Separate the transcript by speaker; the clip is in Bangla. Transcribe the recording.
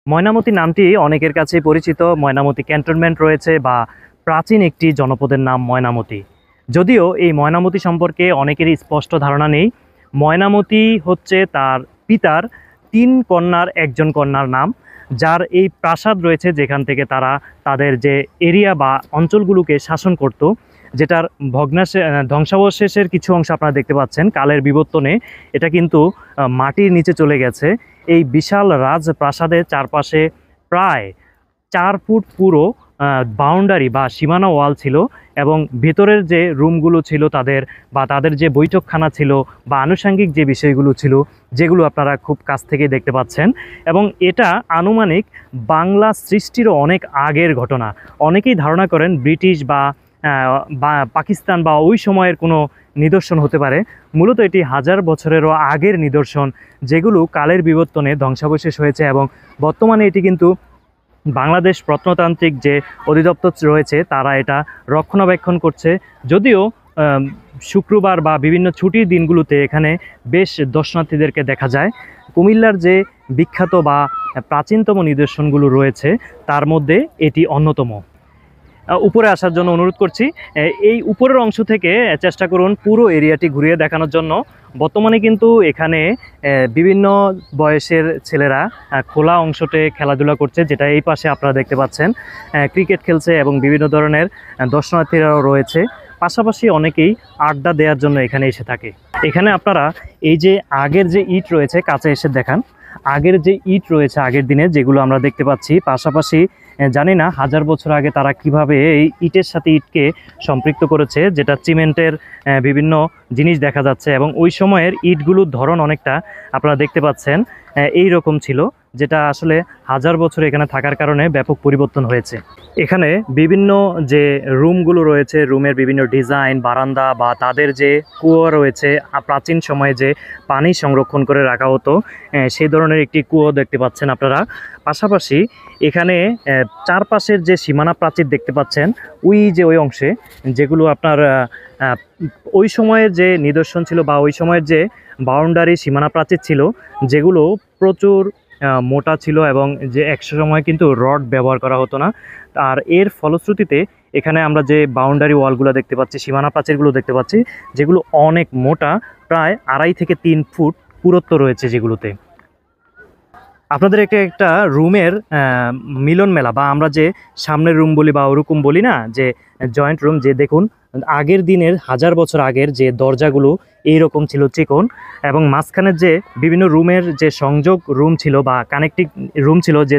Speaker 1: ময়নামতি নামটি অনেকের কাছে পরিচিত। ময়নামতি ক্যান্টনমেন্ট রয়েছে বা প্রাচীন একটি জনপদের নাম ময়নামতি। যদিও এই ময়নামতি সম্পর্কে অনেকেরই স্পষ্ট ধারণা নেই। ময়নামতি হচ্ছে তার পিতার 3 কন্যার একজন কন্যার নাম, যার এই প্রাসাদ রয়েছে যেখান থেকে তারা তাদের যে এরিয়া বা অঞ্চলগুলোকে শাসন করত, যেটার ধ্বংসাবশেষের কিছু অংশ আপনারা দেখতে পাচ্ছেন কালের বিবর্তনে এটা কিন্তু মাটির নিচে চলে গেছে। এই বিশাল রাজপ্রাসাদের চারপাশে প্রায় 4 ফুট পুরো বাউন্ডারি বা সীমানা ওয়াল ছিল, এবং ভেতরের যে রুমগুলো ছিল তাদের যে বৈঠকখানা ছিল বা আনুষঙ্গিক যে বিষয়গুলো ছিল, যেগুলো আপনারা খুব কাছ থেকে দেখতে পাচ্ছেন। এবং এটা আনুমানিক বাংলা সৃষ্টিরও অনেক আগের ঘটনা। অনেকেই ধারণা করেন ব্রিটিশ বা পাকিস্তান বা ওই সময়ের কোনো নিদর্শন হতে পারে। মূলত এটি 1000 বছরেরও আগের নিদর্শন, যেগুলো কালের বিবর্তনে ধ্বংসাবশেষ হয়েছে। এবং বর্তমানে এটি কিন্তু বাংলাদেশ প্রত্নতান্ত্রিক যে অধিদপ্তর রয়েছে তারা এটা রক্ষণাবেক্ষণ করছে। যদিও শুক্রবার বা বিভিন্ন ছুটির দিনগুলোতে এখানে বেশ দর্শনার্থীদেরকে দেখা যায়। কুমিল্লার যে বিখ্যাত বা প্রাচীনতম নিদর্শনগুলো রয়েছে তার মধ্যে এটি অন্যতম। উপরে আসার জন্য অনুরোধ করছি। এই উপরের অংশ থেকে চেষ্টা করুন পুরো এরিয়াটি ঘুরিয়ে দেখানোর জন্য। বর্তমানে কিন্তু এখানে বিভিন্ন বয়সের ছেলেরা খোলা অংশতে খেলাধুলা করছে, যেটা এই পাশে আপনারা দেখতে পাচ্ছেন। ক্রিকেট খেলছে এবং বিভিন্ন ধরনের দর্শনার্থীরাও রয়েছে। পাশাপাশি অনেকেই আড্ডা দেওয়ার জন্য এখানে এসে থাকে। এখানে আপনারা এই যে আগের যে ইট রয়েছে, কাছে এসে দেখান, আগের যে ইট রয়েছে আগের দিনে যেগুলো আমরা দেখতে পাচ্ছি। পাশাপাশি জানি না 1000 বছর আগে তারা কিভাবে এই ইটের সাথে ইটকে সম্পৃক্ত করেছে, যেটা সিমেন্টের বিভিন্ন জিনিস দেখা যাচ্ছে। এবং ওই সময়ের ইটগুলোর ধরন অনেকটা আপনারা দেখতে পাচ্ছেন এই রকম ছিল, যেটা আসলে 1000 বছর এখানে থাকার কারণে ব্যাপক পরিবর্তন হয়েছে। এখানে বিভিন্ন যে রুমগুলো রয়েছে, রুমের বিভিন্ন ডিজাইন, বারান্দা বা তাদের যে কুয়ো রয়েছে, প্রাচীন সময়ে যে পানি সংরক্ষণ করে রাখা হতো সেই ধরনের একটি কুয়ো দেখতে পাচ্ছেন আপনারা। পাশাপাশি এখানে চারপাশের যে সীমানা প্রাচীর দেখতে পাচ্ছেন, ওই অংশে যেগুলো আপনার ওই সময়ের যে নিদর্শন ছিল বা ওই সময়ের যে বাউন্ডারি সীমানা প্রাচীর ছিল, যেগুলো প্রচুর মোটা ছিল এবং যে একশো সময় কিন্তু রড ব্যবহার করা হতো না। আর এর ফলশ্রুতিতে এখানে আমরা যে বাউন্ডারি ওয়ালগুলো দেখতে পাচ্ছি, সীমানা প্রাচীরগুলো দেখতে পাচ্ছি, যেগুলো অনেক মোটা, প্রায় 2.5 থেকে 3 ফুট পুরুত্ব রয়েছে যেগুলোতে। আপনাদের একটা রুমের মিলন মেলা বা আমরা যে সামনের রুম বলি বা ওরকম বলি না, যে জয়েন্ট রুম, যে দেখুন আগের দিনের 1000 বছর আগের যে দরজাগুলো এইরকম ছিল চিকন, এবং মাঝখানের যে বিভিন্ন রুমের যে সংযোগ রুম ছিল বা কানেক্টিং রুম ছিল, যে